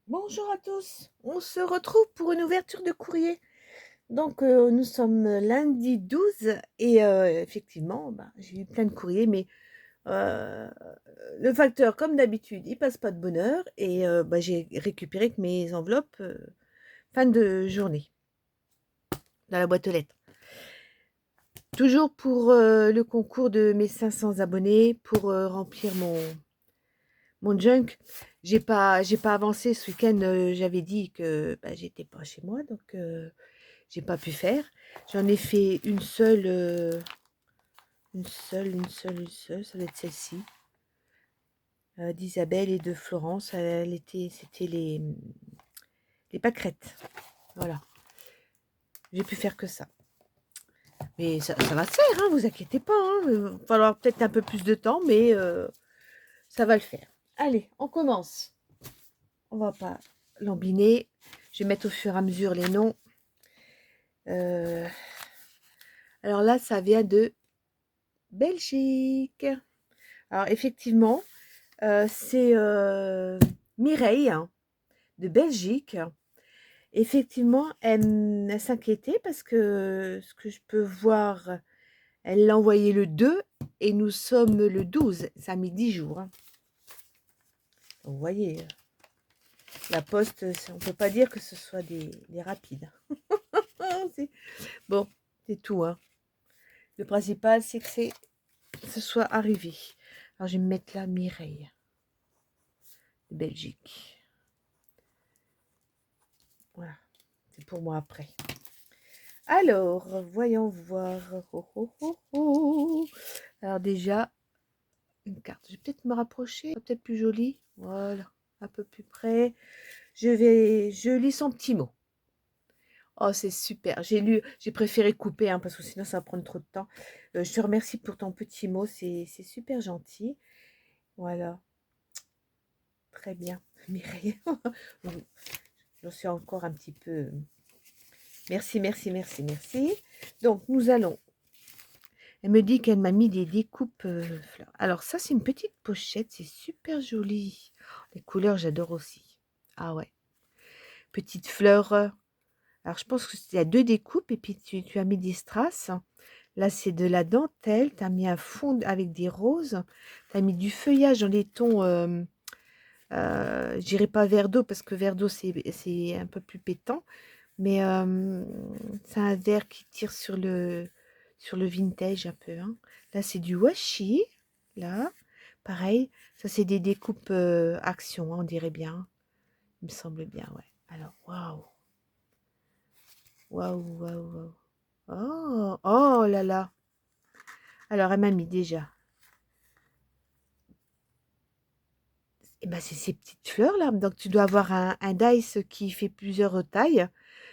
Bonjour à tous, on se retrouve pour une ouverture de courrier. Donc nous sommes lundi 12 et effectivement, j'ai eu plein de courriers, mais euh, le facteur, comme d'habitude, il passe pas de bonne heure et j'ai récupéré que mes enveloppes fin de journée dans la boîte aux lettres. Toujours pour le concours de mes 500 abonnés, pour remplir mon junk. J'ai pas avancé ce week-end, j'avais dit que j'étais pas chez moi, donc j'ai pas pu faire. J'en ai fait une seule, ça doit être celle-ci, d'Isabelle et de Florence. C'était les pâquerettes. Voilà, j'ai pu faire que ça. Mais ça va se faire, hein, vous inquiétez pas. Hein. Il va falloir peut-être un peu plus de temps, mais ça va le faire. Allez, on commence. On va pas lambiner. Je vais mettre au fur et à mesure les noms. Alors là, ça vient de Belgique. Alors effectivement, c'est Mireille, hein, de Belgique. Effectivement, elle s'inquiétait parce que ce que je peux voir, elle l'a envoyé le 2 et nous sommes le 12. Ça a mis 10 jours. Hein. Vous voyez, la poste, on ne peut pas dire que ce soit des rapides. Bon, c'est tout. Hein. Le principal, c'est que ce soit arrivé. Alors, je vais me mettre là Mireille de Belgique. Voilà, c'est pour moi après. Alors, voyons voir. Oh, oh, oh, oh. Alors déjà, une carte. Je vais peut-être me rapprocher, peut-être plus jolie. Voilà, un peu plus près. Je lis son petit mot. Oh, c'est super. J'ai préféré couper hein, parce que sinon ça va prendre trop de temps. Je te remercie pour ton petit mot, c'est super gentil. Voilà, très bien. Mireille, j'en suis encore un petit peu. Merci, merci, merci, merci. Donc, nous allons. Elle me dit qu'elle m'a mis des découpes fleurs. Alors ça, c'est une petite pochette, c'est super joli. Les couleurs, j'adore aussi. Ah ouais. Petite fleur. Alors je pense qu'il y a deux découpes et puis tu as mis des strass. Là, c'est de la dentelle. Tu as mis un fond avec des roses. Tu as mis du feuillage dans les tons, je dirais pas vert d'eau parce que vert d'eau, c'est un peu plus pétant. Mais c'est un vert qui tire sur le vintage un peu. Hein. Là, c'est du washi. Là, pareil. Ça, c'est des découpes action, hein, on dirait bien. Il me semble bien, ouais. Alors, waouh. Waouh, waouh, waouh. Oh, oh là là. Alors, elle m'a mis déjà. Eh ben, c'est ces petites fleurs là. Donc, tu dois avoir un dice qui fait plusieurs tailles.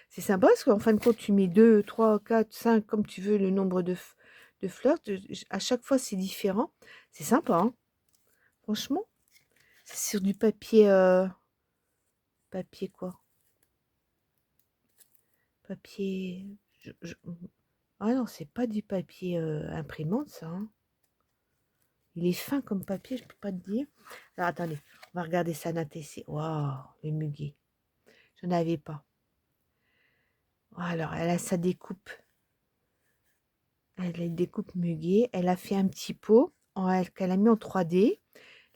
C'est sympa parce qu'en fin de compte, tu mets 2, 3, 4, 5, comme tu veux, le nombre de fleurs. À chaque fois, c'est différent. C'est sympa, hein. Franchement. C'est sur du papier. Papier quoi? Papier. Ah non, c'est pas du papier imprimante, ça. Hein. Il est fin comme papier, je peux pas te dire. Alors attendez, on va regarder ça na TC. Waouh, le muguet. Je n'avais pas. Alors, elle a sa découpe. Elle a une découpe muguet. Elle a fait un petit pot qu'elle a mis en 3D.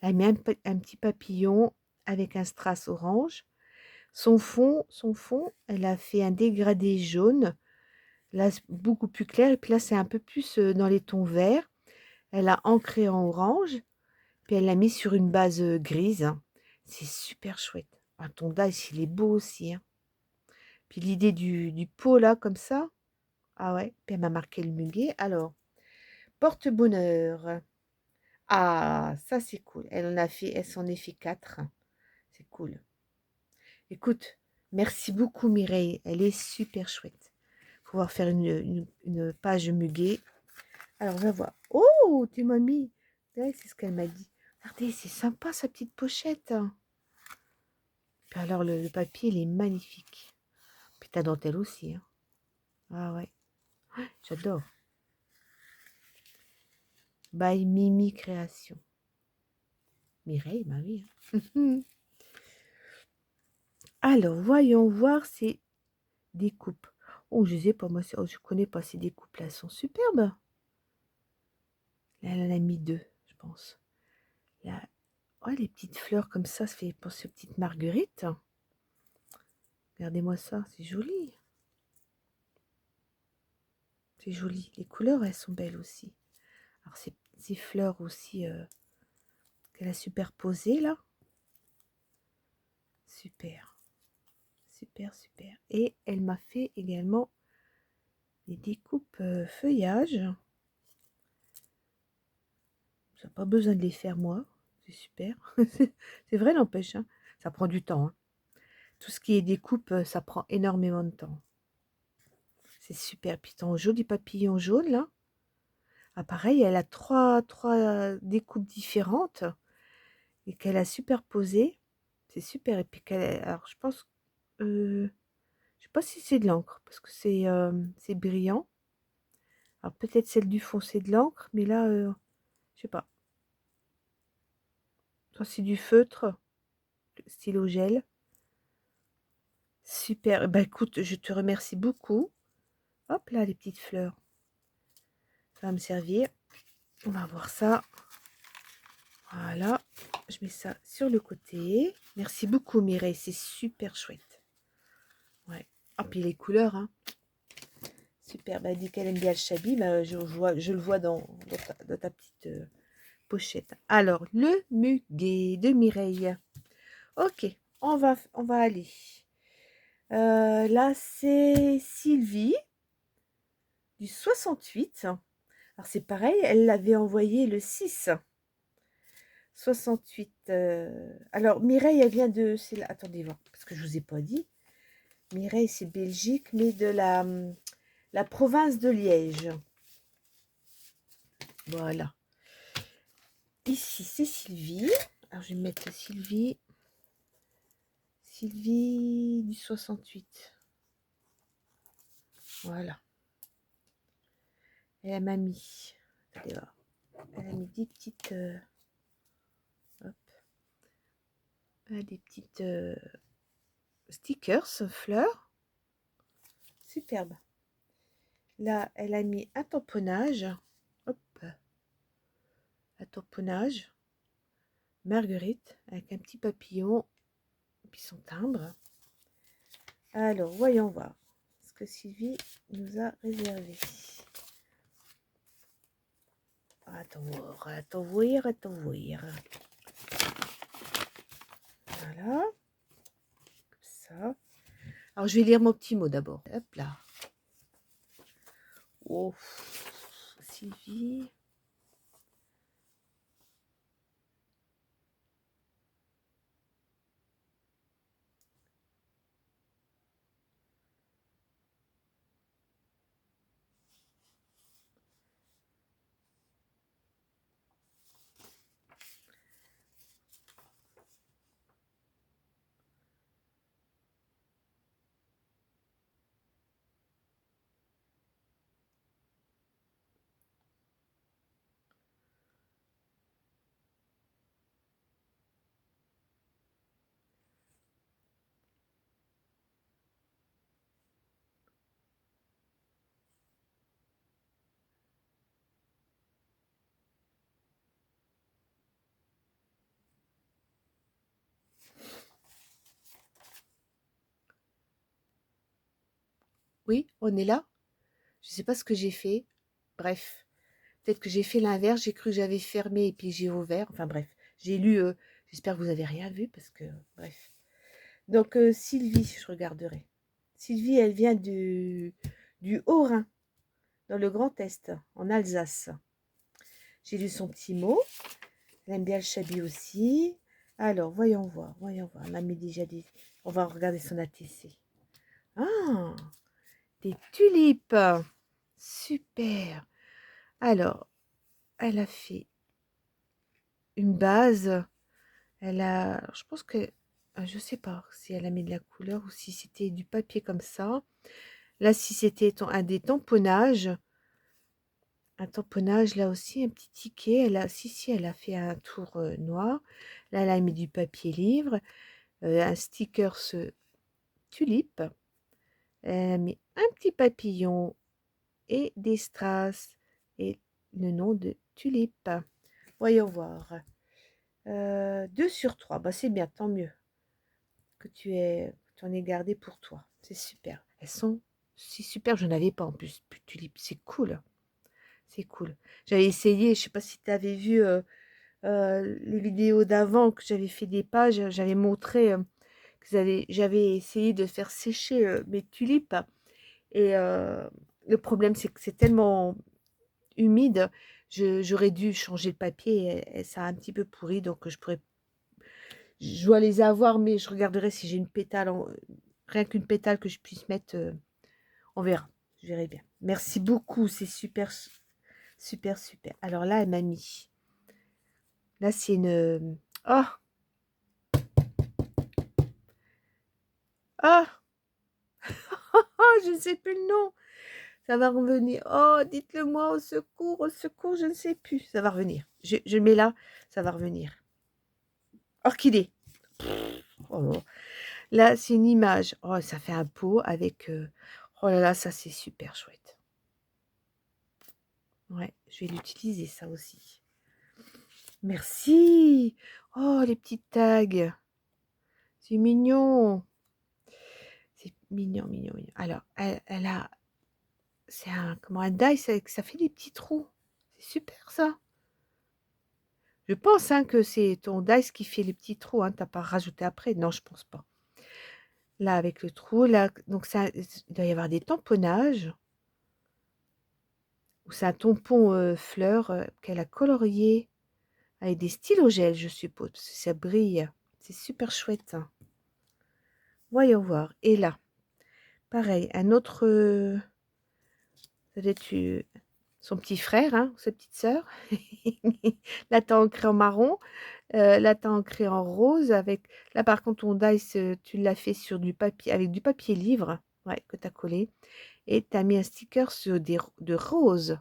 Elle a mis un petit papillon avec un strass orange. Son fond, elle a fait un dégradé jaune. Là, c'est beaucoup plus clair. Et puis là, c'est un peu plus dans les tons verts. Elle a ancré en orange. Puis elle l'a mis sur une base grise. C'est super chouette. Ah, ton dice, il est beau aussi. Hein. Puis l'idée du pot là, comme ça. Ah ouais. Puis elle m'a marqué le muguet. Alors, porte-bonheur. Ah, ça c'est cool. Elle s'en est fait 4. C'est cool. Écoute, merci beaucoup Mireille. Elle est super chouette. Pouvoir faire une page muguet. Alors, on va voir. Oh, tu m'as mis. Ouais, c'est ce qu'elle m'a dit. Regardez, c'est sympa sa petite pochette. Hein. Puis alors, le papier, il est magnifique. Puis ta dentelle aussi. Hein. Ah ouais, j'adore. By Mimi Création. Mireille, bah oui. Hein. Alors, voyons voir ces découpes. Oh, je sais pas, moi, je connais pas ces découpes-là, elles sont superbes. Là, elle en a mis 2, je pense. Là, ouais, les petites fleurs comme ça fait penser aux petites marguerites. Regardez-moi ça, c'est joli. C'est joli. Les couleurs, elles sont belles aussi. Alors, ces fleurs aussi qu'elle a superposées, là. Super. Super, super. Et elle m'a fait également des découpes feuillage. J'ai pas besoin de les faire moi. C'est super. C'est vrai, n'empêche, hein. Ça prend du temps, hein. Tout ce qui est découpe, ça prend énormément de temps. C'est super. Puis ton joli papillon jaune, là. Ah, pareil, elle a trois découpes différentes et qu'elle a superposées. C'est super. Et puis alors, je pense, je sais pas si c'est de l'encre parce que c'est brillant. Alors peut-être celle du fond, c'est de l'encre, mais là, je sais pas. Ça, c'est du feutre, stylo gel. Super. Bah écoute, je te remercie beaucoup. Hop là, les petites fleurs. Ça va me servir. On va voir ça. Voilà. Je mets ça sur le côté. Merci beaucoup, Mireille. C'est super chouette. Ouais. Ah, puis les couleurs, hein. Super. Bah, elle dit qu'elle aime bien le chabi. Bah, je le vois dans ta petite pochette. Alors, le muguet de Mireille. Ok, on va aller. Là, c'est Sylvie du 68. Alors, c'est pareil, elle l'avait envoyé le 6. 68. Alors, Mireille, elle vient de... Attendez, voir, parce que je ne vous ai pas dit. Mireille, c'est Belgique, mais de la province de Liège. Voilà. Ici, c'est Sylvie. Alors, je vais mettre Sylvie. Sylvie du 68. Voilà. Et elle m'a mis... Attendez, voir. Elle a mis des petites... hop. Elle a des petites stickers, fleurs. Superbe. Là, elle a mis un tamponnage. Hop. Un tamponnage. Marguerite, avec un petit papillon. Et puis son timbre. Alors, voyons voir ce que Sylvie nous a réservé. Attends voir, attends voir, attends voir. Voilà. Comme ça. Alors, je vais lire mon petit mot d'abord. Hop là. Oh, Sylvie. Oui, on est là. Je sais pas ce que j'ai fait. Bref. Peut-être que j'ai fait l'inverse. J'ai cru que j'avais fermé et puis j'ai ouvert. Enfin bref. J'ai lu. J'espère que vous avez rien vu parce que... Bref. Donc Sylvie, je regarderai. Sylvie, elle vient du Haut-Rhin, dans le Grand Est, en Alsace. J'ai lu son petit mot. Elle aime bien le chabi aussi. Alors, voyons voir, voyons voir. On m'a mis déjà des... On va regarder son ATC. Ah, des tulipes. Super. Alors, elle a fait une base. Elle a... Je pense que... Je sais pas si elle a mis de la couleur ou si c'était du papier comme ça. Là, si c'était un des tamponnages. Un tamponnage, là aussi, un petit ticket. Elle a, si, elle a fait un tour noir. Là, elle a mis du papier livre. Un sticker tulipes. Elle a mis un petit papillon et des strass et le nom de tulipe. Voyons voir. 2 sur 3. Bah, c'est bien, tant mieux que tu en aies gardé pour toi. C'est super. Elles sont si super. Je n'avais pas en plus de tulipes. C'est cool. C'est cool. J'avais essayé, je sais pas si tu avais vu les vidéos d'avant que j'avais fait des pages, j'avais montré que j'avais essayé de faire sécher mes tulipes. Et le problème, c'est que c'est tellement humide, j'aurais dû changer le papier et ça a un petit peu pourri, donc je dois les avoir, mais je regarderai si j'ai une pétale, rien qu'une pétale que je puisse mettre, on verra, je verrai bien. Merci beaucoup, c'est super, super, super. Alors là, elle m'a mis, là c'est une, oh, oh, oh, je ne sais plus le nom, ça va revenir, oh, dites-le moi, au secours, je ne sais plus, ça va revenir, je le mets là, ça va revenir. Orchidée. Oh là là. Là, c'est une image. Oh, ça fait un pot avec... oh là là, ça c'est super chouette. Ouais, je vais l'utiliser ça aussi. Merci. Oh, les petites tags. C'est mignon. C'est mignon, mignon, mignon. Alors, elle a... C'est un... Comment un die, ça fait des petits trous. C'est super ça. Je pense hein, que c'est ton dice qui fait les petits trous. Hein. T'as pas rajouté après. Non, je pense pas. Là, avec le trou, là, donc ça, il doit y avoir des tamponnages. Ou c'est un tampon fleur qu'elle a colorié avec des stylogels, je suppose, parce que ça brille. C'est super chouette. Hein. Voyons voir. Et là, pareil, un autre, ça doit être son petit frère, hein, sa petite sœur. Là, t'as ancré en marron. Là, t'as ancré en rose. Là, par contre, ton dice, tu l'as fait sur du papier, avec du papier livre, ouais, que t'as collé. Et t'as mis un sticker sur des roses.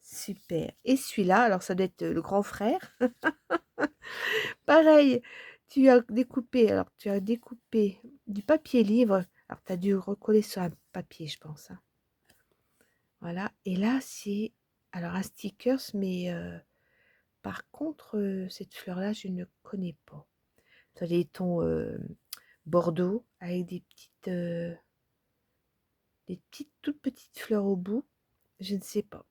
Super. Et celui-là, alors ça doit être le grand frère. Pareil, tu as découpé du papier livre. Alors, tu as dû recoller sur un papier, je pense. Hein. Voilà. Et là, c'est alors un stickers, mais par contre, cette fleur-là, je ne connais pas. Tu as des tons bordeaux avec des petites, toutes petites fleurs au bout. Je ne sais pas.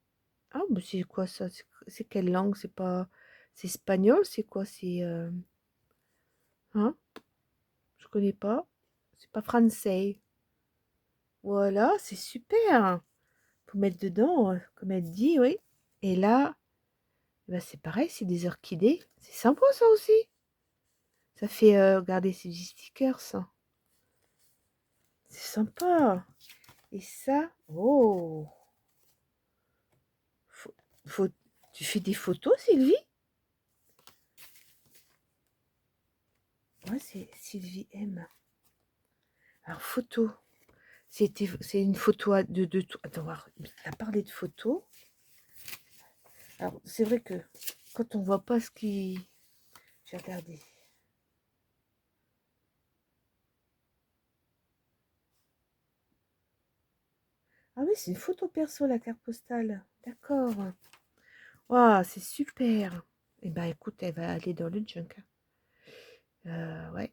Ah, mais c'est quoi ça? C'est quelle langue? C'est pas... C'est espagnol? C'est quoi? C'est... Hein? Je connais pas. C'est pas français. Voilà, c'est super. Faut mettre dedans, comme elle dit, oui. Et là, bah, c'est pareil, c'est des orchidées. C'est sympa ça aussi. Ça fait, regardez, c'est du sticker ça. C'est sympa. Et ça, oh. Faut, faut- tu fais des photos, Sylvie? Ouais, c'est Sylvie M. Alors, photo. C'est une photo de tout. Attends, voir. Elle a parlé de photos. Alors, c'est vrai que quand on voit pas ce qui... J'ai regardé. Ah oui, c'est une photo perso, la carte postale. D'accord. Waouh, c'est super. Eh ben, écoute, elle va aller dans le junk. Ouais.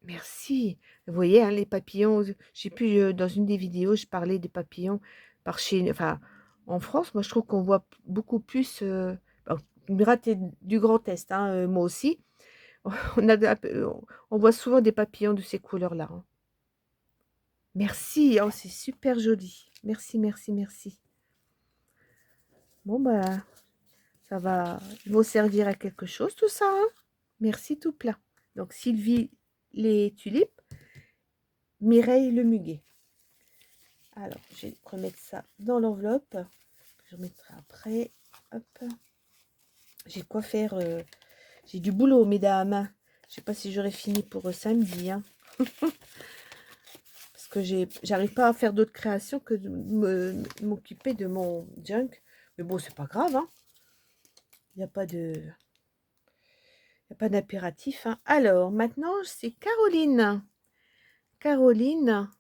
Merci. Vous voyez, hein, les papillons, je sais plus, dans une des vidéos, je parlais des papillons par chez... Enfin, en France, moi, je trouve qu'on voit beaucoup plus... bon, raté du Grand Est, hein, moi aussi. On a, on voit souvent des papillons de ces couleurs-là. Hein. Merci. Oh, c'est super joli. Merci, merci, merci. Bon, bah, ça va vous servir à quelque chose, tout ça. Hein. Merci, tout plein. Donc, Sylvie, les tulipes. Mireille, le muguet. Alors, je vais remettre ça dans l'enveloppe. Je remettrai après. Hop. J'ai quoi faire. J'ai du boulot, mesdames. Je sais pas si j'aurai fini pour samedi. Hein. Parce que j'arrive pas à faire d'autres créations que de m'occuper de mon junk. Mais bon, c'est pas grave. Hein. Il n'y a pas de... Il n'y a pas d'impératif, hein. Alors, maintenant, c'est Caroline. Caroline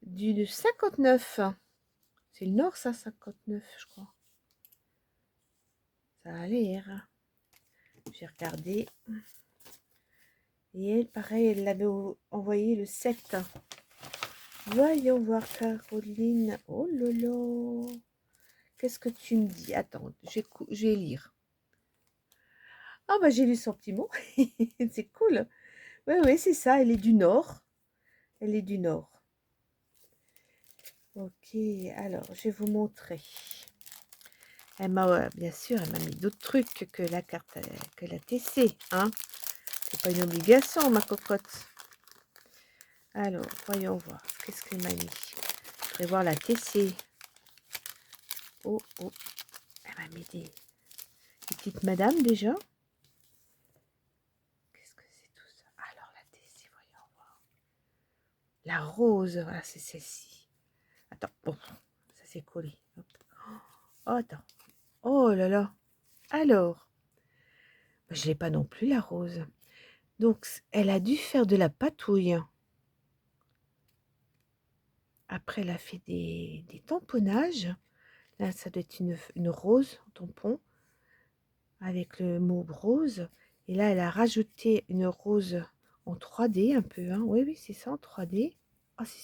du 59. C'est le Nord, ça, 59, je crois. Ça a l'air. J'ai regardé. Et elle, pareil, elle l'avait envoyé le 7. Voyons voir, Caroline. Oh là là. Qu'est-ce que tu me dis? Attends, je vais lire. Ah bah j'ai lu son petit mot. C'est cool. Oui, oui, c'est ça. Elle est du Nord. Elle est du Nord. Ok, alors je vais vous montrer. Elle m'a, bien sûr, elle m'a mis d'autres trucs que la carte, que la TC, hein. C'est pas une obligation, ma cocotte. Alors, voyons voir. Qu'est-ce qu'elle m'a mis? Je voudrais voir la TC. Oh, oh. Elle m'a mis des petites madames déjà. Qu'est-ce que c'est tout ça? Alors, la TC, voyons voir. La rose, voilà, c'est celle-ci. Attends, bon, ça s'est collé. Hop. Oh, attends. Oh là là. Alors, je l'ai pas non plus, la rose. Donc, elle a dû faire de la patouille. Après, elle a fait des tamponnages. Là, ça doit être une rose, un tampon, avec le mot rose. Et là, elle a rajouté une rose en 3D un peu. Hein. Oui, oui, c'est ça, en 3D. Oh, c'est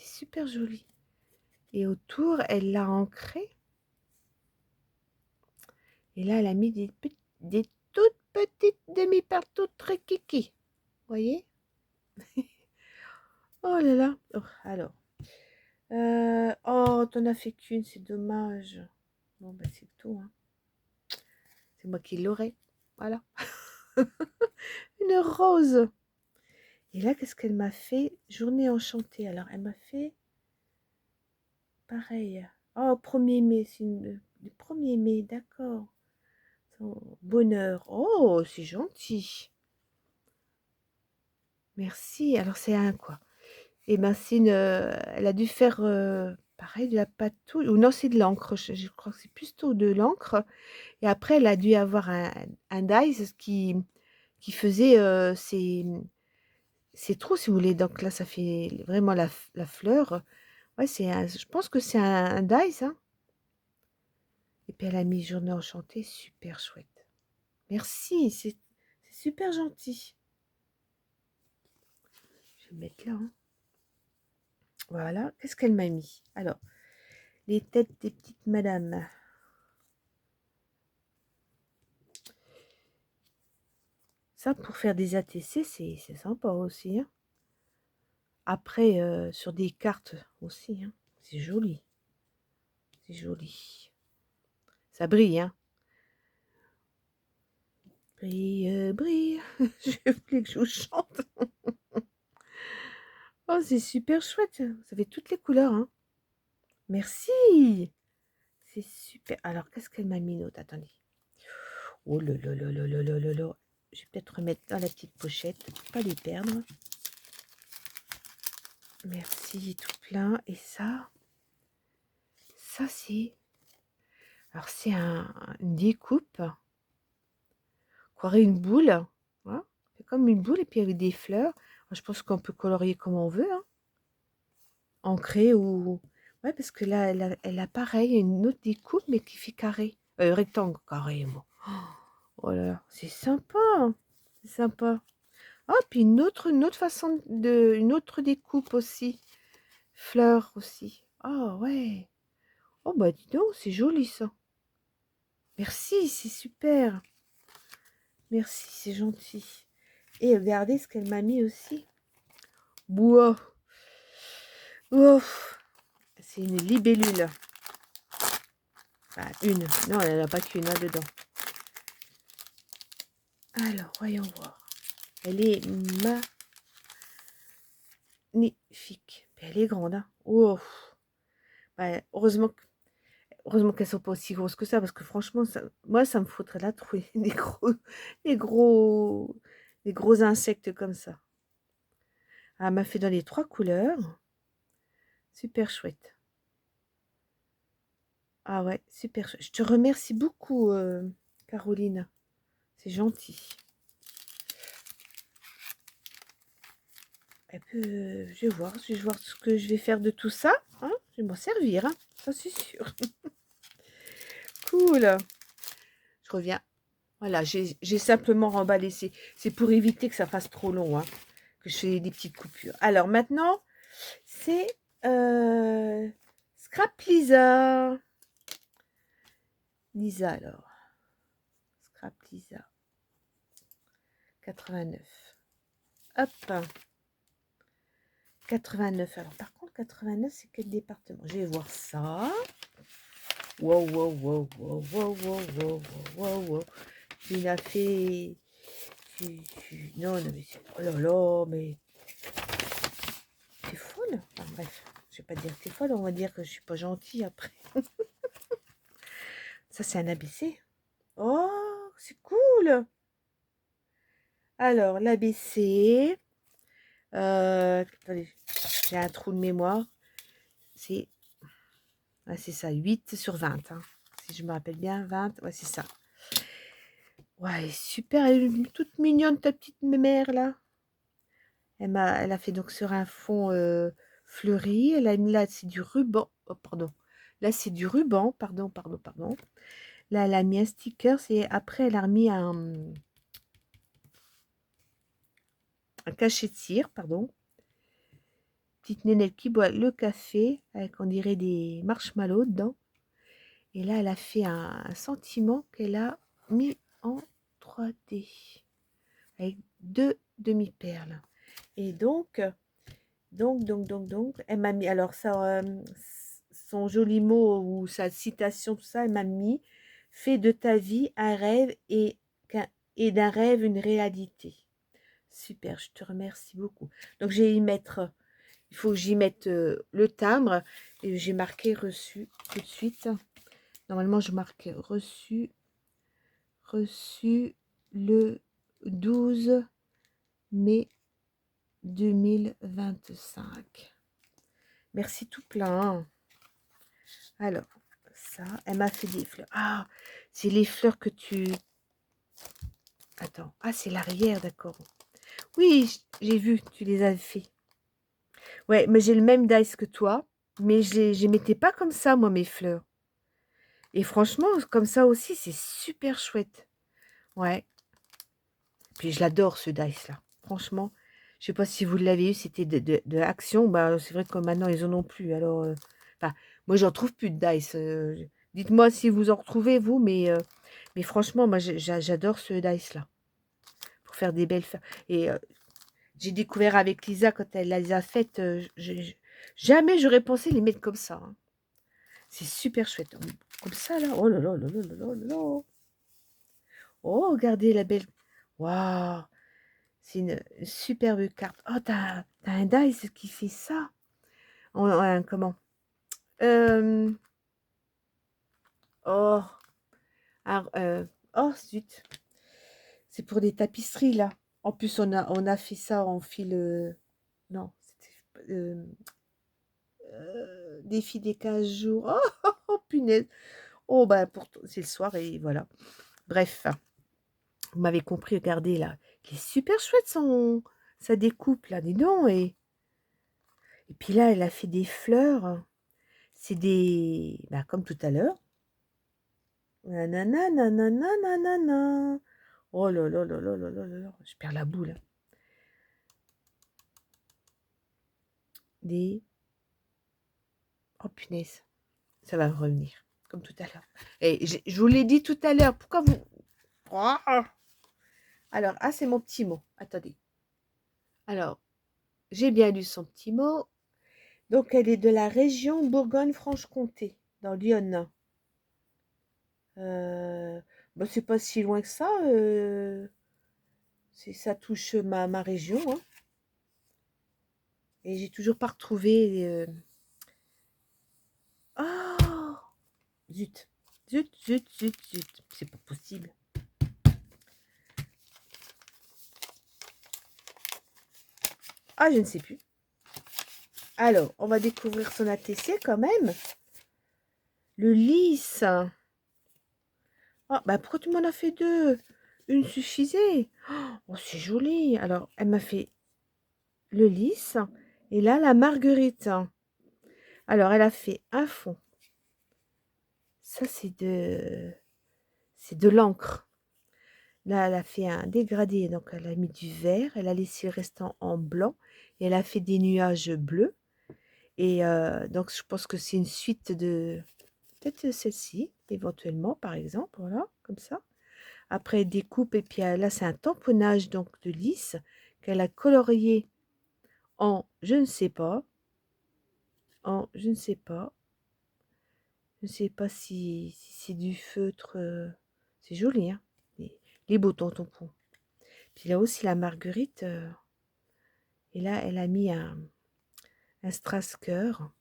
super joli. Et autour, elle l'a ancré. Et là, elle a mis des toutes petites demi-perles toutes très kiki. Vous voyez? Oh là là. Oh, alors. Oh, t'en as fait qu'une, c'est dommage. Bon, bah, c'est tout. Hein. C'est moi qui l'aurai. Voilà. Une rose. Et là, qu'est-ce qu'elle m'a fait? Journée enchantée. Alors, elle m'a fait pareil. Oh, 1er mai. C'est le 1er mai, d'accord. Bonheur. Oh, c'est gentil. Merci. Alors, c'est un quoi? Et ben, c'est une. Elle a dû faire pareil de la patouille. Ou non, c'est de l'encre. Je crois que c'est plutôt de l'encre. Et après, elle a dû avoir un dies qui faisait ses trous, si vous voulez. Donc là, ça fait vraiment la fleur. Ouais, je pense que c'est un dies. Hein. Et puis elle a mis journée enchantée, super chouette. Merci, c'est super gentil. Je vais le mettre là. Hein. Voilà, qu'est-ce qu'elle m'a mis? Alors, les têtes des petites madames. Ça, pour faire des ATC, c'est sympa aussi. Hein. Après, sur des cartes aussi. Hein. C'est joli. C'est joli. Ça brille, hein. Brille, brille. Je voulais que je vous chante. Oh, c'est super chouette. Ça fait toutes les couleurs, hein. Merci. C'est super. Alors, qu'est-ce qu'elle m'a mis d'autre? Attendez. Oh là là là là là là là là. Je vais peut-être remettre dans la petite pochette. Pas les perdre. Merci, tout plein. Et ça c'est... Alors, c'est une découpe. Croirait une boule. Voilà. C'est comme une boule et puis avec des fleurs. Je pense qu'on peut colorier comme on veut. Hein. Ancré ou... Ouais, parce que là, elle a pareil, une autre découpe, mais qui fait carré. Rectangle, carré, moi. Oh là là, c'est sympa. Hein. C'est sympa. Ah, puis une autre façon une autre découpe aussi. Fleurs aussi. Ah ouais. Oh bah dis donc, c'est joli ça. Merci, c'est super. Merci, c'est gentil. Et regardez ce qu'elle m'a mis aussi. Bois. Ouf. C'est une libellule. Enfin, une. Non, elle n'a pas qu'une là-dedans. Alors, voyons voir. Elle est magnifique. Elle est grande. Hein. Oh. Ouais, heureusement qu'elles sont pas aussi grosses que ça, parce que franchement, moi, ça me faudrait la trouille. Des gros, des gros insectes comme ça. Elle m'a fait dans les 3 couleurs. Super chouette. Ah ouais, super chouette. Je te remercie beaucoup, Caroline. C'est gentil. Je vais voir ce que je vais faire de tout ça. Hein. Je vais m'en servir, hein, ça c'est sûr. Cool. Je reviens. Voilà, j'ai simplement remballé. C'est pour éviter que ça fasse trop long, hein, que je fais des petites coupures. Alors maintenant, c'est Scrap Lisa. Lisa alors. Scrap Lisa. 89. Hop. 89. Alors par contre, 89, c'est quel département? Je vais voir ça. Wow, wow, wow, wow, wow, wow, wow, wow, wow. Il a fait... Non, non, mais oh là là, mais... T'es folle? Enfin, bref, je vais pas dire que t'es folle, on va dire que je suis pas gentille après. Ça, c'est un ABC. Oh, c'est cool. Alors, l'ABC... attendez, j'ai un trou de mémoire. C'est... Ah, c'est ça, 8 sur 20. Hein. Si je me rappelle bien, 20. Ouais, c'est ça. Ouais, super. Elle est toute mignonne, ta petite mère, là. Elle a fait donc sur un fond fleuri. Elle a mis là, c'est du ruban. Oh, pardon. Là, c'est du ruban. Pardon. Là, elle a mis un sticker. Après, elle a remis un cachet de cire, pardon. Petite nénette qui boit le café avec, on dirait, des marshmallows dedans. Et là, elle a fait un sentiment qu'elle a mis en 3D avec 2 demi-perles. Et donc, elle m'a mis, alors ça, son joli mot ou sa citation, tout ça, elle m'a mis: fais de ta vie un rêve et d'un rêve une réalité. Super, je te remercie beaucoup. Donc j'ai y mettre, il faut que j'y mette le timbre et j'ai marqué reçu tout de suite. Normalement je marque reçu le 12 mai 2025. Merci tout plein. Alors, ça, elle m'a fait des fleurs. Ah, c'est les fleurs que tu... Attends. Ah, c'est l'arrière, d'accord. Oui, j'ai vu, tu les as fait. Ouais, mais j'ai le même dice que toi. Mais je les mettais pas comme ça, moi, mes fleurs. Et franchement, comme ça aussi, c'est super chouette. Ouais. Puis je l'adore, ce dice-là. Franchement, je sais pas si vous l'avez eu, c'était de Action. Bah, c'est vrai que maintenant, ils en ont plus. Alors, enfin, moi, j'en trouve plus de dice. Dites-moi si vous en retrouvez, vous. Mais franchement, moi, j'adore ce dice-là. Pour faire des belles fleurs. Et j'ai découvert avec Lisa, quand elle les a faites, jamais j'aurais pensé les mettre comme ça. Hein. C'est super chouette. Comme ça, là. Oh là là là là là là là. Oh, regardez la belle. Waouh. C'est une superbe carte. Oh, t'as un dice qui fait ça. Comment Oh. Oh, zut. C'est pour des tapisseries, là. En plus, on a fait ça en fil... non, c'était... défi des 15 jours. Oh, punaise. Oh, bah, c'est le soir et voilà. Bref, vous m'avez compris, regardez, là. Il est super chouette, sa découpe, là, dis donc. Et puis là, elle a fait des fleurs. C'est des... Bah, comme tout à l'heure. Nanana, nanana, nanana. Oh là là là là là là là. Je perds la boule. Des... Oh, punaise. Ça va me revenir. Comme tout à l'heure. Et je vous l'ai dit tout à l'heure. Pourquoi vous... Oh. Alors, ah, c'est mon petit mot. Attendez. Alors, j'ai bien lu son petit mot. Donc, elle est de la région Bourgogne-Franche-Comté, dans Lyon. Bah, c'est pas si loin que ça. Ça touche ma région. Hein. Et j'ai toujours pas retrouvé... Oh zut. Zut, zut, zut, zut. C'est pas possible. Ah, je ne sais plus. Alors, on va découvrir son ATC quand même. Le lys. Ah, bah pourquoi tu m'en as fait deux? une suffisait. Oh, c'est joli. Alors, elle m'a fait le lys et là, la marguerite. Alors, elle a fait un fond. Ça, c'est de l'encre. Là, elle a fait un dégradé, donc elle a mis du vert, elle a laissé le restant en blanc et elle a fait des nuages bleus. Et donc, je pense que c'est une suite de peut-être celle-ci, éventuellement, par exemple, voilà, comme ça. Après, elle découpe et puis là, c'est un tamponnage donc de lys qu'elle a colorié en je ne sais pas, je ne sais pas, je ne sais pas si c'est du feutre. C'est joli, hein, les beaux tampons. Puis là aussi, la marguerite, et là, elle a mis un strass-cœur,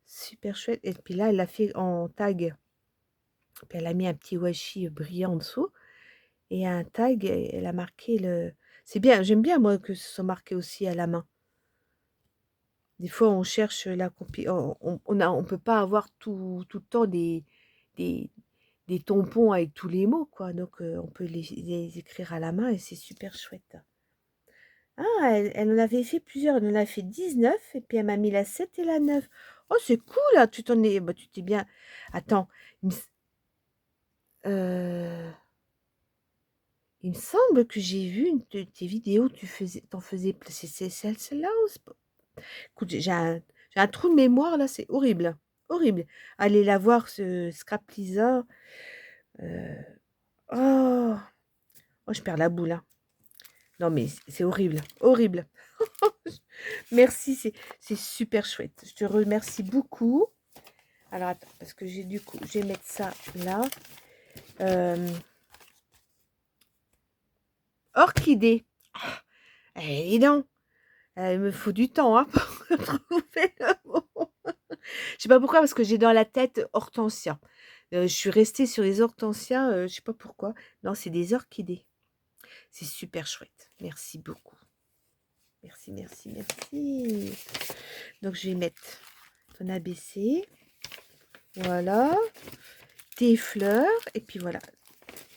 super chouette. Et puis là, elle l'a fait en tag. Puis elle a mis un petit washi brillant en dessous. Et un tag, elle a marqué le... C'est bien, j'aime bien moi que ce soit marqué aussi à la main. Des fois, on cherche la copie, on peut pas avoir tout le temps des, des tampons avec tous les mots, quoi. Donc, on peut les écrire à la main et c'est super chouette. Ah, elle en avait fait plusieurs, elle en a fait 19 et puis elle m'a mis la 7 et la 9. Oh, c'est cool, là, tu t'en es... Bah, tu t'es bien... Attends, euh, il me semble que j'ai vu une de tes vidéos, t'en faisais... C'est celle-là ou c'est pas... Écoute, j'ai un trou de mémoire, là, c'est horrible. Horrible. Allez la voir, ce Scrap Lisa. Euh, Oh, oh, je perds la boule, hein. Non, mais c'est horrible. Horrible. Merci, c'est super chouette. Je te remercie beaucoup. Alors, attends, parce que j'ai du coup, je vais mettre ça là. Orchidée. Ah, dis donc, il me faut du temps, hein, pour trouver le mot. Je sais pas pourquoi, parce que j'ai dans la tête hortensia. Je suis restée sur les hortensias, je sais pas pourquoi. Non, c'est des orchidées. C'est super chouette. Merci beaucoup. Merci, merci, merci. Donc, je vais mettre ton ABC. Voilà. Tes fleurs. Et puis voilà.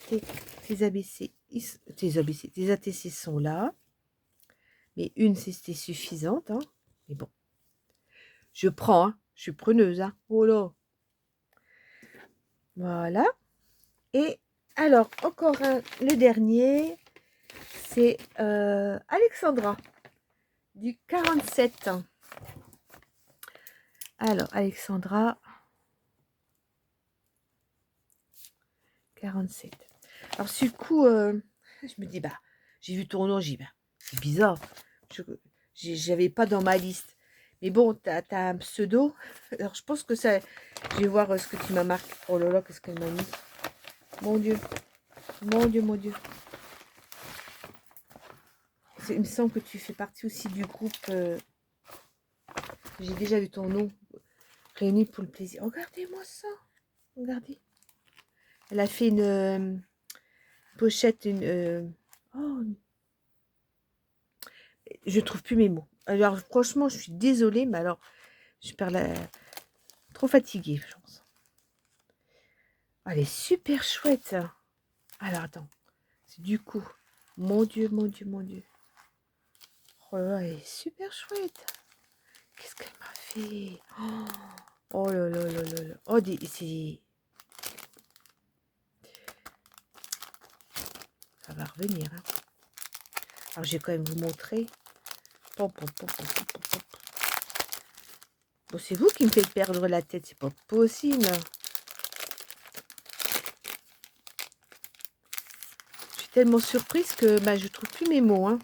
Tes ABC. Tes ATC sont là. Mais une, c'était suffisante. Hein. Mais bon. Je prends. Hein. Je suis preneuse. Hein. Oh là. Voilà. Et alors, encore le dernier. C'est Alexandra. Du 47. Alors, Alexandra. 47. Alors, sur le coup, je me dis, bah, j'ai vu ton nom, j'ai dit, bah, c'est bizarre. J'avais pas dans ma liste. Mais bon, t'as un pseudo. Alors, je pense que ça... Je vais voir ce que tu m'as marqué. Oh là là, qu'est-ce qu'elle m'a mis. Mon Dieu. Mon Dieu, mon Dieu. Il me semble que tu fais partie aussi du groupe... J'ai déjà vu ton nom. Réunis pour le plaisir. Regardez-moi ça. Regardez. Elle a fait une pochette, oh, je trouve plus mes mots. Alors, franchement, je suis désolée, mais alors, je perds la... Trop fatiguée, je pense. Elle est super chouette. Alors, attends. C'est du coup. Mon Dieu, mon Dieu, mon Dieu. Oh là là, elle est super chouette. Qu'est-ce qu'elle m'a fait? Oh là là là là là. Oh, c'est... Ça va revenir. Hein. Alors, je vais quand même vous montrer. Bon, c'est vous qui me faites perdre la tête. C'est pas possible. Je suis tellement surprise que bah, je trouve plus mes mots. Hein.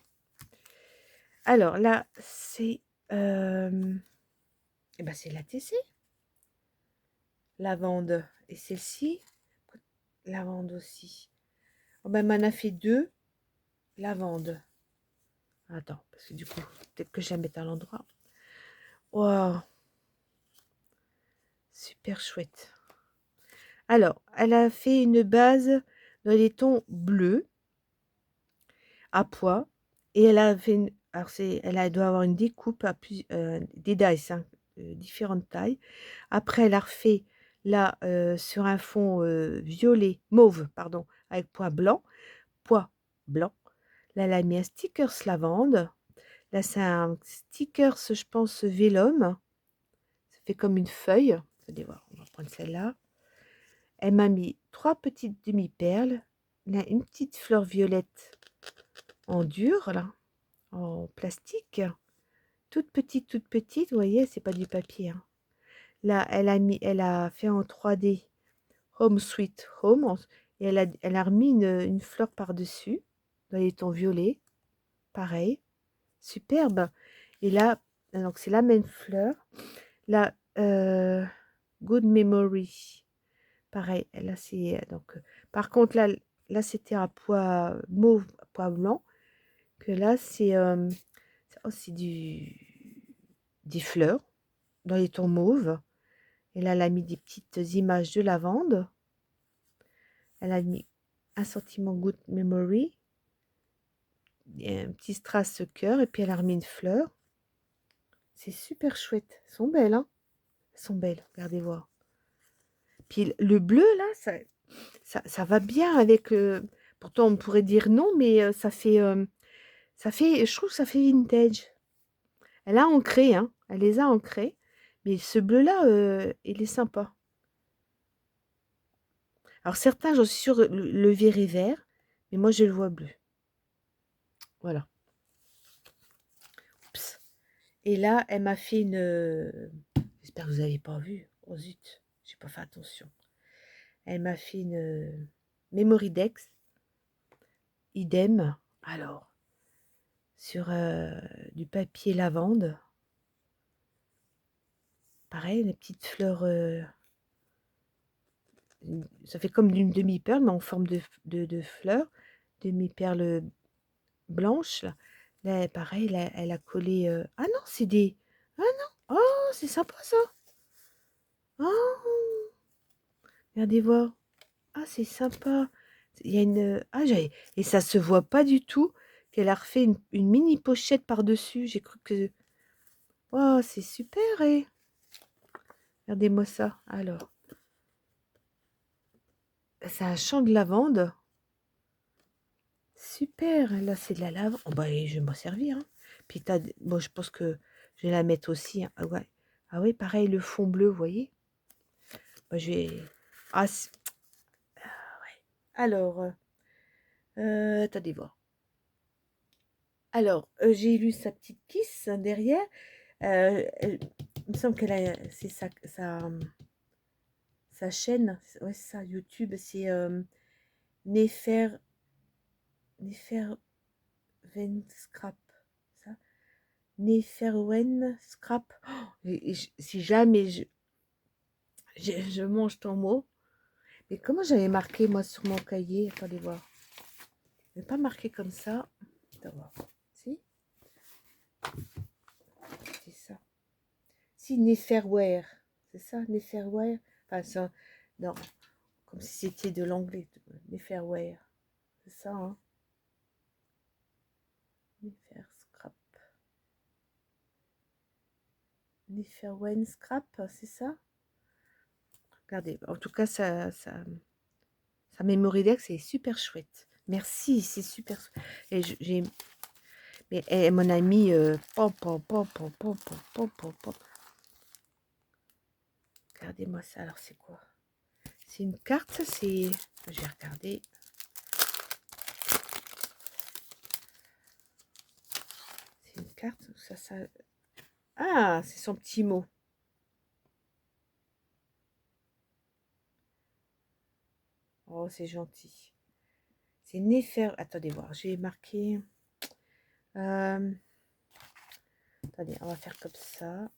Alors, là, c'est... Eh ben, c'est la TC. Lavande. Et celle-ci, lavande aussi. Oh, ben, m'en a fait 2. Lavande. Attends, parce que du coup, peut-être que je la mette à l'endroit. Waouh. Super chouette. Alors, elle a fait une base dans les tons bleus à pois. Et elle a fait une... Alors, elle doit avoir une découpe à des dice, hein, différentes tailles. Après, elle a refait là sur un fond violet, mauve, pardon, avec pois blanc. Là, elle a mis un stickers lavande. Là, c'est un stickers, je pense, vélum. Ça fait comme une feuille. Allez voir, on va prendre celle-là. Elle m'a mis 3 petites demi-perles. Là, une petite fleur violette en dur, là, en plastique. Toute petite, vous voyez, c'est pas du papier, hein. Là, elle a fait en 3D Home Sweet Home et elle a remis une fleur par-dessus dans les tons violets, pareil, superbe. Et là, donc c'est la même fleur. Là, Good Memory, pareil. Là, c'est donc par contre là c'était un pois mauve, pois blanc. Que là c'est oh, c'est des fleurs dans les tons mauves. Et là, elle a mis des petites images de lavande. Elle a mis un sentiment Good Memory, et un petit strass cœur, et puis elle a remis une fleur. C'est super chouette. Elles sont belles, hein? Elles sont belles, regardez voir. Puis le bleu, là, ça va bien avec... pourtant, on pourrait dire non, mais je trouve que ça fait vintage. Elle a ancré, hein? Elle les a ancrés. Mais ce bleu-là, il est sympa. Alors certains, j'en suis sûre, le verrai vert, mais moi, je le vois bleu. Voilà. Oups. Et là, elle m'a fait une... J'espère que vous n'avez pas vu. Oh zut, j'ai pas fait attention. Elle m'a fait une Memory Dex. Idem. Alors, sur du papier lavande. Pareil, les petites fleurs... ça fait comme une demi-perle, mais en forme de fleurs. Demi-perle blanche. Là, pareil, là, elle a collé... Ah non, c'est des... Ah non. Oh, c'est sympa ça. Oh, regardez voir. Ah, c'est sympa. Il y a une... Ah, et ça se voit pas du tout qu'elle a refait une mini pochette par-dessus. J'ai cru que... Oh, c'est super, et... Regardez-moi ça. Alors, c'est un champ de lavande. Super. Là, c'est de la lavande. Oh, bah, je vais m'en servir, hein. Puis, bon, je pense que je vais la mettre aussi, hein. Ah, ouais. Ah oui, pareil, le fond bleu, vous voyez. Bah, je vais... Ah, ouais. Alors, attendez voir. Alors, j'ai lu sa petite kiss derrière. Il me semble qu'elle a, c'est sa chaîne, ouais, c'est ça, YouTube, c'est Nefer, Neferwen Scrap, ça, Neferwen Scrap. Oh, si jamais je mange ton mot, mais comment j'avais marqué moi sur mon cahier? Attendez voir. Je n'ai pas marqué comme ça. Attends voir. Si, c'est ça. Si, Neferware, c'est ça, Neferware. Enfin, ça, non, comme si c'était de l'anglais. Neferware, c'est ça, hein. Nefer Scrap. Neferwen Scrap, c'est ça? Regardez, en tout cas, sa Memory Dex est super chouette. Merci, c'est super. Et j'ai... Mais mon ami... pom, pom, pom, pom, pom, pom, pom, pom, pom. Regardez-moi ça, alors c'est quoi? C'est une carte, ça c'est... Je vais regarder. C'est une carte, ça... Ah, c'est son petit mot. Oh, c'est gentil. C'est Néfer... Attendez voir, j'ai marqué... Attendez, on va faire comme ça.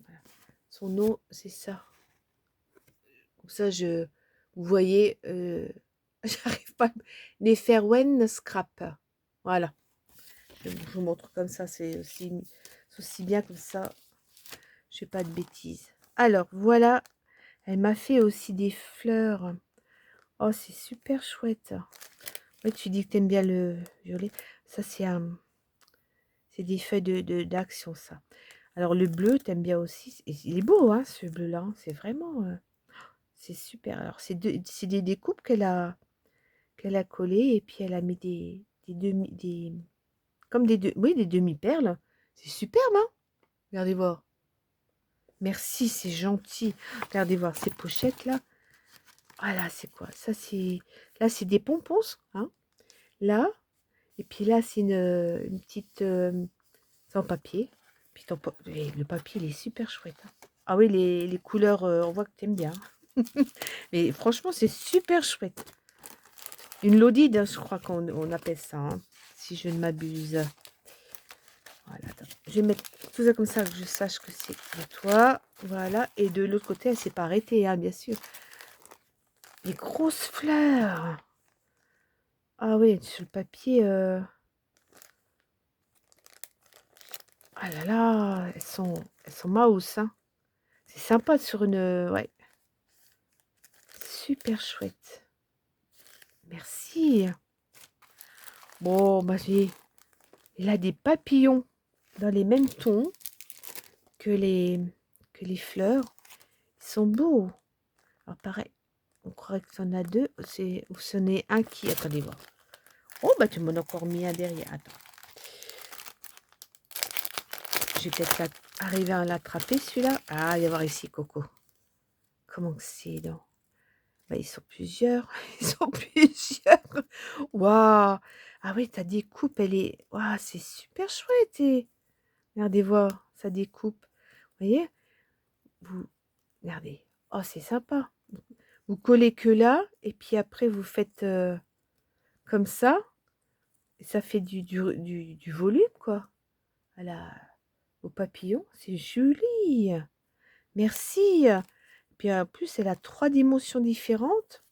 Voilà. Son nom, c'est ça. Comme ça, vous voyez, j'arrive pas. Neferwen Scrap. Voilà. Je vous montre comme ça, c'est aussi bien comme ça. Je fais pas de bêtises. Alors, voilà. Elle m'a fait aussi des fleurs. Oh, c'est super chouette. Ouais, tu dis que tu aimes bien le violet. Ça, c'est des feuilles d'action, ça. Alors le bleu, t'aimes bien aussi. Il est beau, hein, ce bleu-là. Hein, c'est vraiment, c'est super. Alors c'est des découpes qu'elle a collées et puis elle a mis comme oui, des demi-perles. C'est superbe, hein. Regardez voir. Merci, c'est gentil. Regardez voir ces pochettes là. Ah là, c'est quoi? Ça c'est là c'est des pompons, hein. Là et puis là c'est une petite c'est en papier. Puis et le papier il est super chouette. Hein. Ah oui, les couleurs, on voit que t'aimes bien. Mais franchement, c'est super chouette. Une lodide, hein, je crois qu'on appelle ça, hein, si je ne m'abuse. Voilà, attends. Je vais mettre tout ça comme ça que je sache que c'est de toi. Voilà, et de l'autre côté, elle s'est pas arrêtée, hein, bien sûr. Les grosses fleurs. Ah oui, sur le papier. Ah là là, elles sont mouse, hein. C'est sympa sur une. Ouais, super chouette. Merci. Bon, bah j'ai. Il a des papillons dans les mêmes tons que les fleurs. Ils sont beaux. Alors pareil, on croirait que tu en as deux. Ou ce n'est un qui. Attendez voir. Oh bah tu m'en as encore mis un derrière. Attends. Je vais peut-être arriver à l'attraper celui-là. Ah, il va y avoir ici Coco. Comment que c'est donc? Bah, ils sont plusieurs. Ils sont plusieurs. Waouh. Ah oui, ta découpe, elle est. Waouh, c'est super chouette. Et... Regardez voir, ça découpe. Vous voyez? Vous. Regardez. Oh, c'est sympa. Vous collez que là, et puis après vous faites comme ça, et ça fait du volume, quoi. Voilà, au papillon, c'est joli. Merci. Puis en plus, elle a 3 dimensions différentes.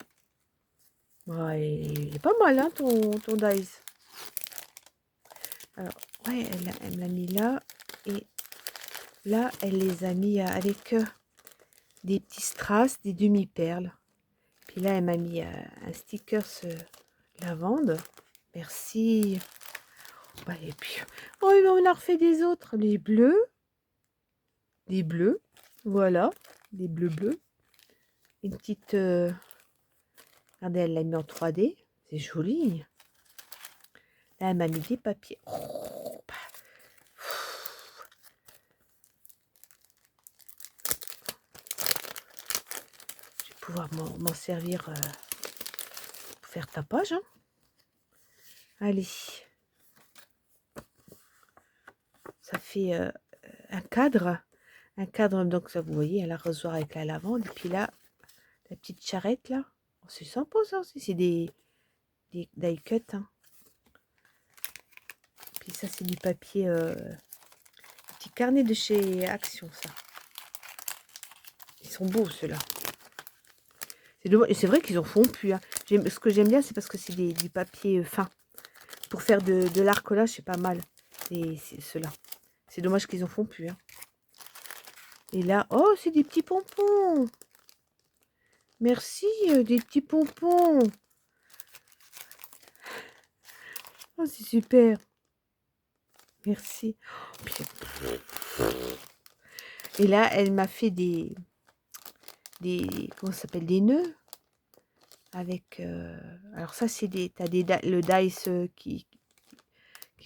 Ouais, il est pas mal, hein, ton dice. Alors, ouais, elle l'a mis là, et là, elle les a mis avec des petits strass, des demi-perles. Puis là, elle m'a mis un sticker lavande. Merci. Ouais, et puis, oh, on a refait des autres. Les bleus. Des bleus. Voilà. Des bleus. Une petite... regardez, elle l'a mis en 3D. C'est joli. Là, elle m'a mis des papiers. Oh, bah. Je vais pouvoir m'en servir pour faire tapage. Hein. Allez. Ça fait un cadre. Un cadre, donc ça, vous voyez, un arrosoir avec la lavande. Et puis là, la petite charrette, là. Oh, c'est sympa, ça aussi. C'est des die cut. Hein. Puis ça, c'est du papier... petit carnet de chez Action, ça. Ils sont beaux, ceux-là. C'est vrai qu'ils en font plus. Hein. Ce que j'aime bien, c'est parce que c'est du papier fin. Pour faire de l'arcolage, c'est pas mal. Et ceux-là. C'est dommage qu'ils en font plus. Hein. Et là, oh, c'est des petits pompons. Merci, des petits pompons. Oh, c'est super. Merci. Et là, elle m'a fait comment ça s'appelle, des nœuds avec alors ça c'est le dice qui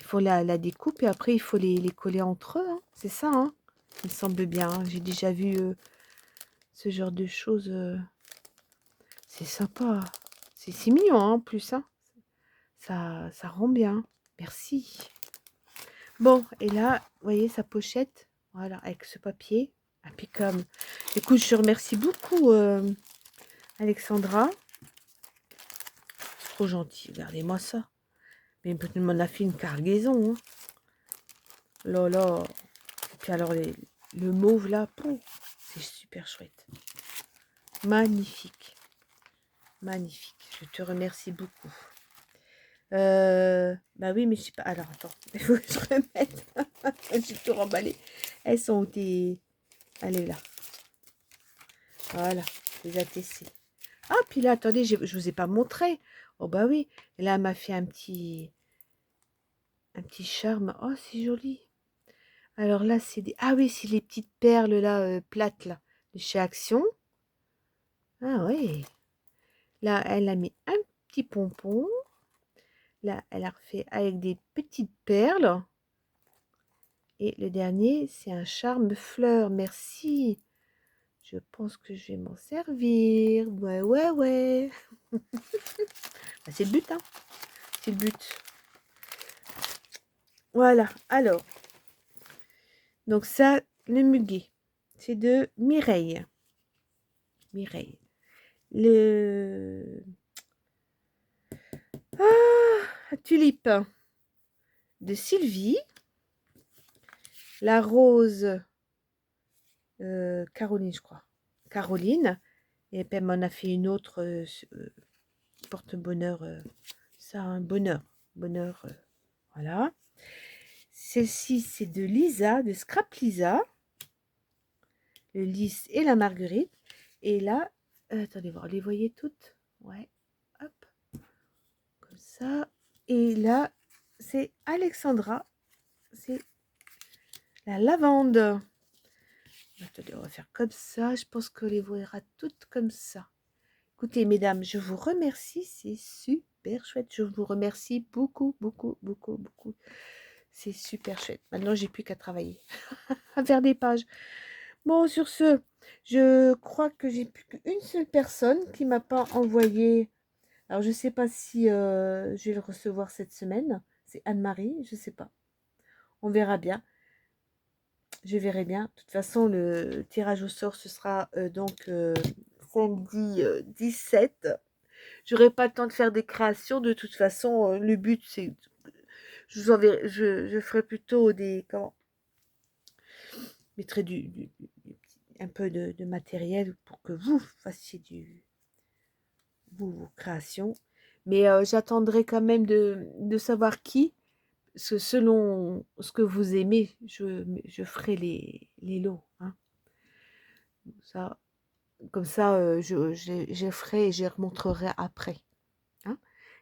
font la découpe et après il faut les coller entre eux, hein. C'est ça, hein, il me semble bien, hein. J'ai déjà vu ce genre de choses, c'est sympa, c'est mignon, hein, en plus, hein. Ça rend bien, merci. Bon, et là vous voyez sa pochette, voilà, avec ce papier impeccable. Écoute, je te remercie beaucoup Alexandra. Trop gentil, regardez-moi ça. Mais peut-être m'en a fait une cargaison. Hein. Là, là. Et puis alors, le mauve là, c'est super chouette. Magnifique. Magnifique. Je te remercie beaucoup. Bah oui, mais je sais pas. Alors, attends. Il faut que je remette. J'ai tout remballé. Elles sont où tes... Allez, là. Voilà. Je les ai testées. Ah, puis là, attendez, je vous ai pas montré. Oh, bah oui. Et là, elle m'a fait un petit charme. Oh, c'est joli. Alors là, c'est des... Ah oui, c'est les petites perles là, plates là, de chez Action. Ah oui. Là, elle a mis un petit pompon. Là, elle a refait avec des petites perles. Et le dernier, c'est un charme fleur. Merci. Je pense que je vais m'en servir. Ouais, ouais, ouais. Bah, c'est le but, hein. C'est le but. Voilà. Alors, donc ça, le muguet, c'est de Mireille. Mireille. Le tulipe de Sylvie. La rose, Caroline, je crois. Caroline. Et puis, elle m'en a fait une autre porte-bonheur. Ça, un bonheur. Bonheur. Voilà. Celle-ci, c'est de Lisa, de Scrap Lisa. Le lys et la marguerite. Et là, attendez voir, les voyez toutes? Ouais. Hop. Comme ça. Et là, c'est Alexandra. C'est la lavande. Attendez, on va faire comme ça. Je pense que les verra toutes comme ça. Écoutez, mesdames, je vous remercie. C'est super chouette. Je vous remercie beaucoup, beaucoup, beaucoup, beaucoup. C'est super chouette. Maintenant, j'ai plus qu'à travailler, à faire des pages. Bon, sur ce, je crois que j'ai plus qu'une seule personne qui m'a pas envoyé. Alors, je sais pas si je vais le recevoir cette semaine. C'est Anne-Marie, je sais pas. On verra bien. Je verrai bien. De toute façon, le tirage au sort, ce sera donc samedi 17. J'aurai pas le temps de faire des créations. De toute façon, le but, c'est... Je vous enverrai, je ferai plutôt des... Comment? Je mettrai un peu de matériel pour que vous fassiez vos créations. Mais j'attendrai quand même de savoir qui. Parce que selon ce que vous aimez, je ferai les lots. Hein. Ça, comme ça, je ferai et je remontrerai après. Hein.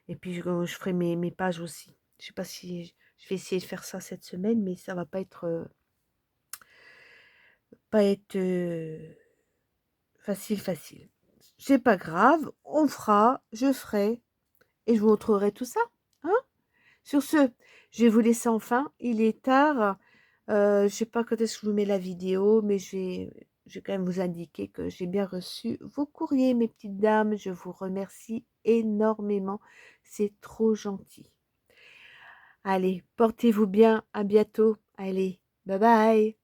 Et puis, je ferai mes pages aussi. Je sais pas si je vais essayer de faire ça cette semaine, mais ça va pas être facile. C'est pas grave, on fera, je ferai et je vous montrerai tout ça. Hein. Sur ce, je vais vous laisser enfin. Il est tard. Je sais pas quand est-ce que je vous mets la vidéo, mais je vais quand même vous indiquer que j'ai bien reçu vos courriers, mes petites dames. Je vous remercie énormément. C'est trop gentil. Allez, portez-vous bien. À bientôt. Allez, bye bye.